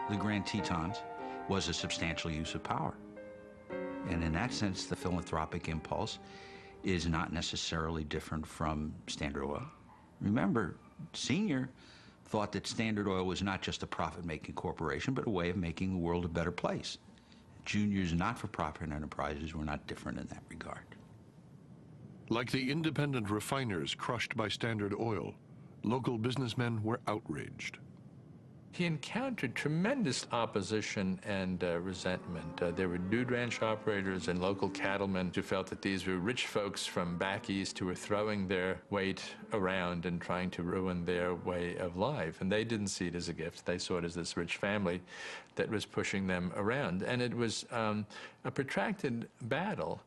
the Grand Tetons was a substantial use of power. And in that sense, the philanthropic impulse is not necessarily different from Standard Oil. Remember, Senior thought that Standard Oil was not just a profit-making corporation, but a way of making the world a better place. Junior's not-for-profit enterprises were not different in that regard. Like the independent refiners crushed by Standard Oil, local businessmen were outraged. He encountered tremendous opposition and resentment. There were dude ranch operators and local cattlemen who felt that these were rich folks from back east who were throwing their weight around and trying to ruin their way of life. And they didn't see it as a gift. They saw it as this rich family that was pushing them around. And it was a protracted battle.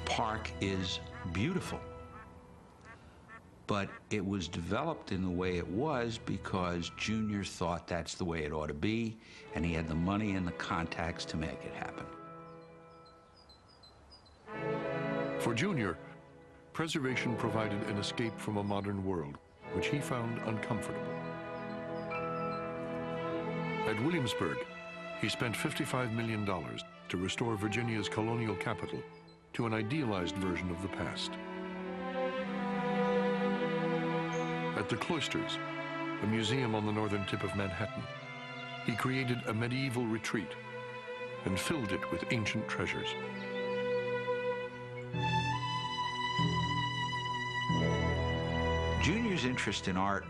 Park is beautiful, but it was developed in the way it was because Junior thought that's the way it ought to be, and he had the money and the contacts to make it happen. For Junior, preservation provided an escape from a modern world, which he found uncomfortable. At Williamsburg, he spent $55 million to restore Virginia's colonial capital to an idealized version of the past. At the Cloisters, a museum on the northern tip of Manhattan, he created a medieval retreat and filled it with ancient treasures. Junior's interest in art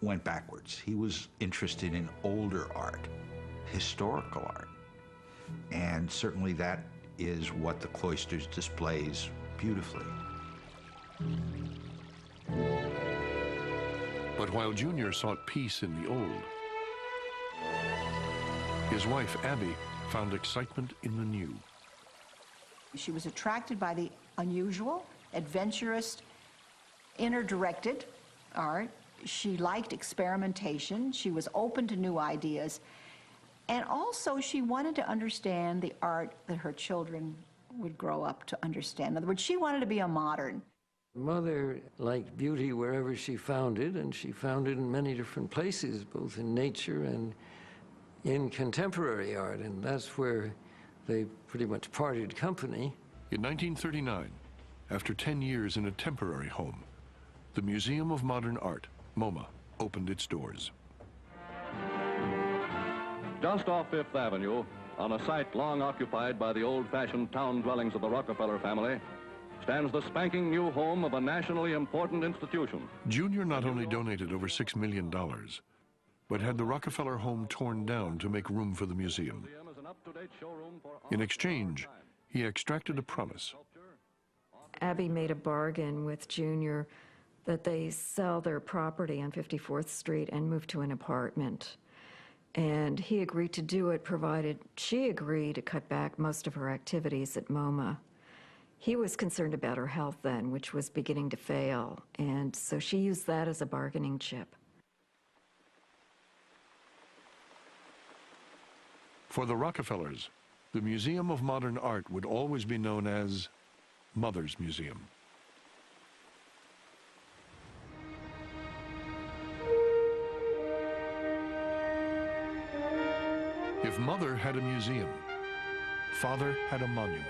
went backwards. He was interested in older art, historical art, and certainly that is what the Cloisters displays beautifully. But while Junior sought peace in the old, his wife, Abby, found excitement in the new. She was attracted by the unusual, adventurous, inner-directed art. She liked experimentation. She was open to new ideas. And also, she wanted to understand the art that her children would grow up to understand. In other words, she wanted to be a modern. Mother liked beauty wherever she found it, and she found it in many different places, both in nature and in contemporary art, and that's where they pretty much parted company. In 1939, after 10 years in a temporary home, the Museum of Modern Art, MoMA, opened its doors. Just off Fifth Avenue, on a site long occupied by the old-fashioned town dwellings of the Rockefeller family, stands the spanking new home of a nationally important institution. Junior not only donated over $6 million, but had the Rockefeller home torn down to make room for the museum. In exchange, he extracted a promise. Abby made a bargain with Junior that they sell their property on 54th Street and move to an apartment. And he agreed to do it, provided she agreed to cut back most of her activities at MoMA. He was concerned about her health then, which was beginning to fail, and so she used that as a bargaining chip. For the Rockefellers, the Museum of Modern Art would always be known as Mother's Museum. If Mother had a museum, Father had a monument.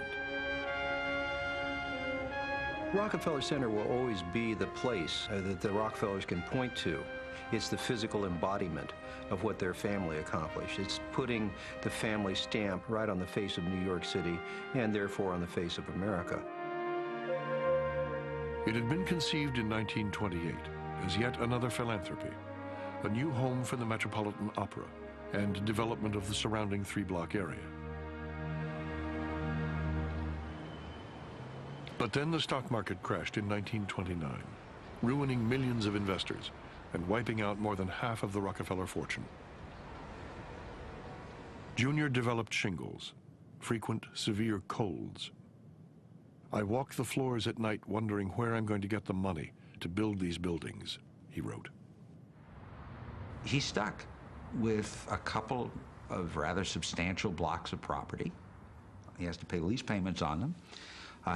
Rockefeller Center will always be the place that the Rockefellers can point to. It's the physical embodiment of what their family accomplished. It's putting the family stamp right on the face of New York City and therefore on the face of America. It had been conceived in 1928 as yet another philanthropy, a new home for the Metropolitan Opera, and development of the surrounding three-block area. But then the stock market crashed in 1929, ruining millions of investors and wiping out more than half of the Rockefeller fortune. Junior developed shingles, frequent severe colds. "I walk the floors at night wondering where I'm going to get the money to build these buildings," he wrote. He's stuck. with a couple of rather substantial blocks of property. He has to pay lease payments on them.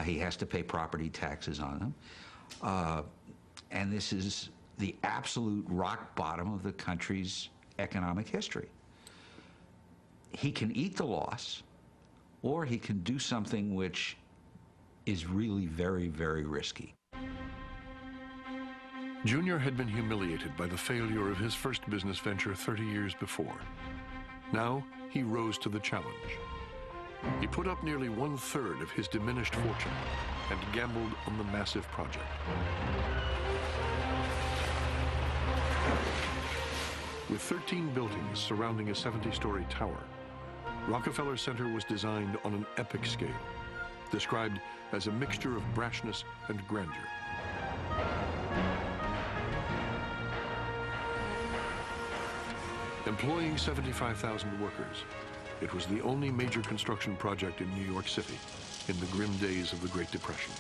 He has to pay property taxes on them. And this is the absolute rock bottom of the country's economic history. He can eat the loss, or he can do something which is really very, very risky. Junior had been humiliated by the failure of his first business venture 30 years before. Now he rose to the challenge. He put up nearly 1/3 of his diminished fortune and gambled on the massive project. With 13 buildings surrounding a 70-story tower, Rockefeller Center was designed on an epic scale, described as a mixture of brashness and grandeur. Employing 75,000 workers, it was the only major construction project in New York City in the grim days of the Great Depression.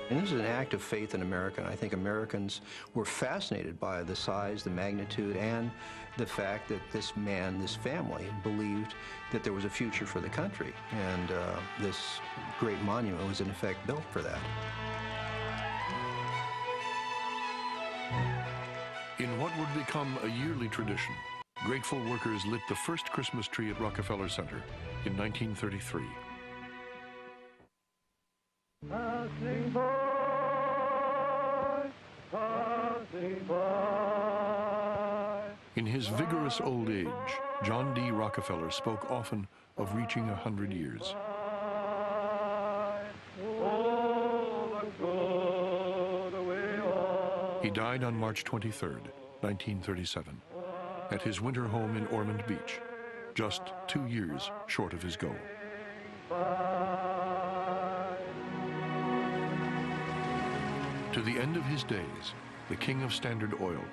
And this is an act of faith in America, and I think Americans were fascinated by the size, the magnitude, and the fact that this man, this family, believed that there was a future for the country, and this great monument was in effect built for that. In what would become a yearly tradition, grateful workers lit the first Christmas tree at Rockefeller Center in 1933. Passing by, passing by. In his vigorous old age, John D. Rockefeller spoke often of reaching 100 years. He died on March 23rd, 1937, at his winter home in Ormond Beach, just 2 years short of his goal. To the end of his days, the king of Standard Oil,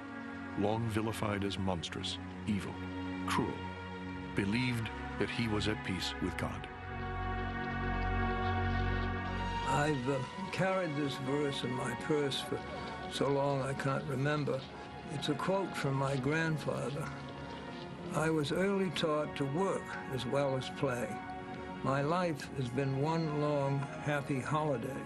long vilified as monstrous, evil, cruel, believed that he was at peace with God. I've carried this verse in my purse for so long I can't remember. It's a quote from my grandfather. I was early taught to work as well as play. My life has been one long, happy holiday.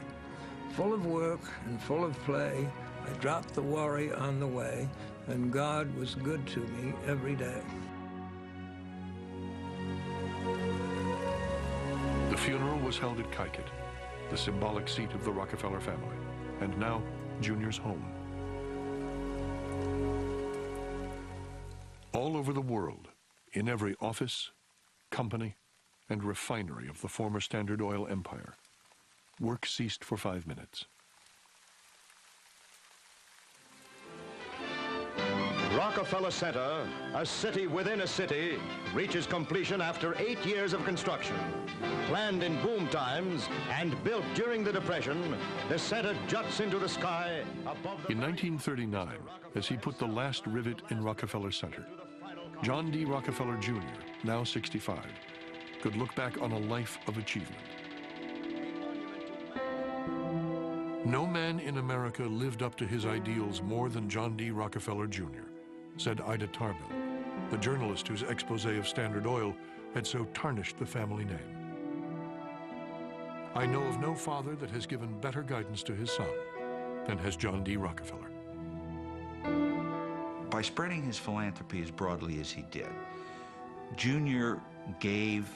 Full of work and full of play, I dropped the worry on the way, and God was good to me every day. The funeral was held at Kykuit, the symbolic seat of the Rockefeller family, and now Junior's home. All over the world, in every office, company, and refinery of the former Standard Oil empire, work ceased for 5 minutes. Rockefeller Center, a city within a city, reaches completion after 8 years of construction. Planned in boom times and built during the Depression, the center juts into the sky above the... In 1939, as he put the last rivet in Rockefeller Center, John D. Rockefeller Jr., now 65, could look back on a life of achievement. No man in America lived up to his ideals more than John D. Rockefeller Jr., said Ida Tarbell, the journalist whose expose of Standard Oil had so tarnished the family name. I know of no father that has given better guidance to his son than has John D. Rockefeller. By spreading his philanthropy as broadly as he did, Junior gave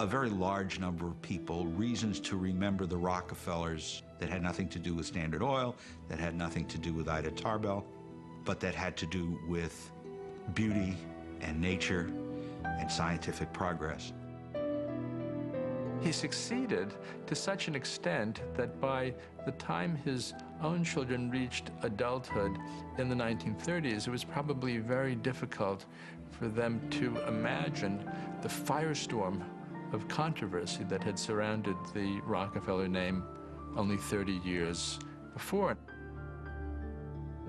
a very large number of people reasons to remember the Rockefellers that had nothing to do with Standard Oil, that had nothing to do with Ida Tarbell, but that had to do with beauty and nature and scientific progress. He succeeded to such an extent that by the time his own children reached adulthood in the 1930s, it was probably very difficult for them to imagine the firestorm of controversy that had surrounded the Rockefeller name only 30 years before.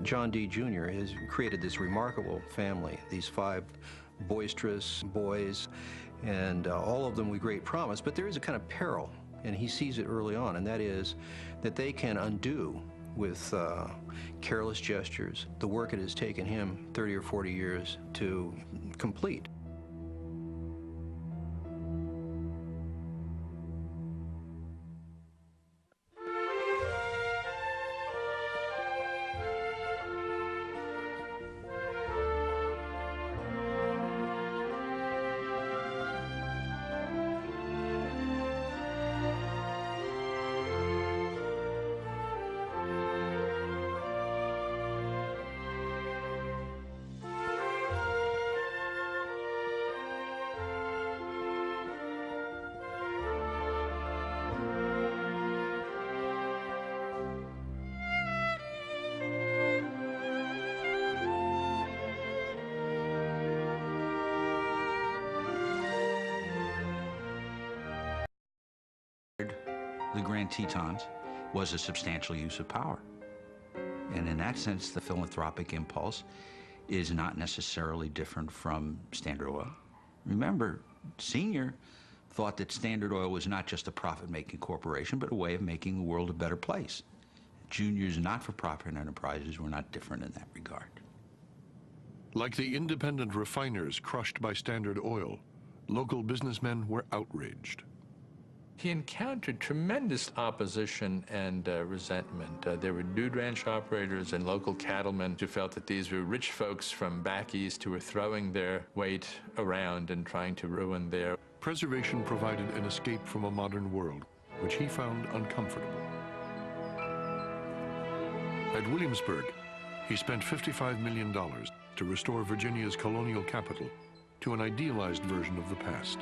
John D. Jr. has created this remarkable family, these 5 boisterous boys, and all of them with great promise, but there is a kind of peril, and he sees it early on, and that is that they can undo with careless gestures, the work it has taken him 30 or 40 years to complete. The Grand Tetons was a substantial use of power. And in that sense, the philanthropic impulse is not necessarily different from Standard Oil. Remember, Sr. thought that Standard Oil was not just a profit-making corporation, but a way of making the world a better place. Junior's not-for-profit enterprises were not different in that regard. Like the independent refiners crushed by Standard Oil, local businessmen were outraged. He encountered tremendous opposition and resentment. There were dude ranch operators and local cattlemen who felt that these were rich folks from back east who were throwing their weight around and trying to ruin their... Preservation provided an escape from a modern world, which he found uncomfortable. At Williamsburg, he spent $55 million to restore Virginia's colonial capital to an idealized version of the past.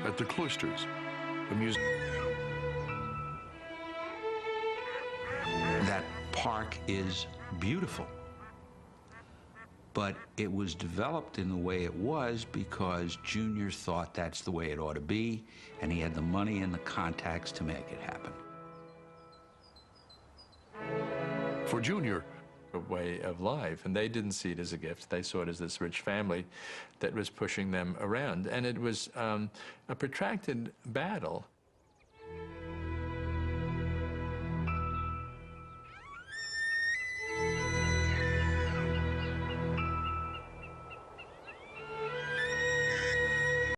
At the Cloisters, a museum. That park is beautiful, but it was developed in the way it was because Junior thought that's the way it ought to be, and he had the money and the contacts to make it happen. For Junior, a way of life, and they didn't see it as a gift. They saw it as this rich family that was pushing them around, and it was a protracted battle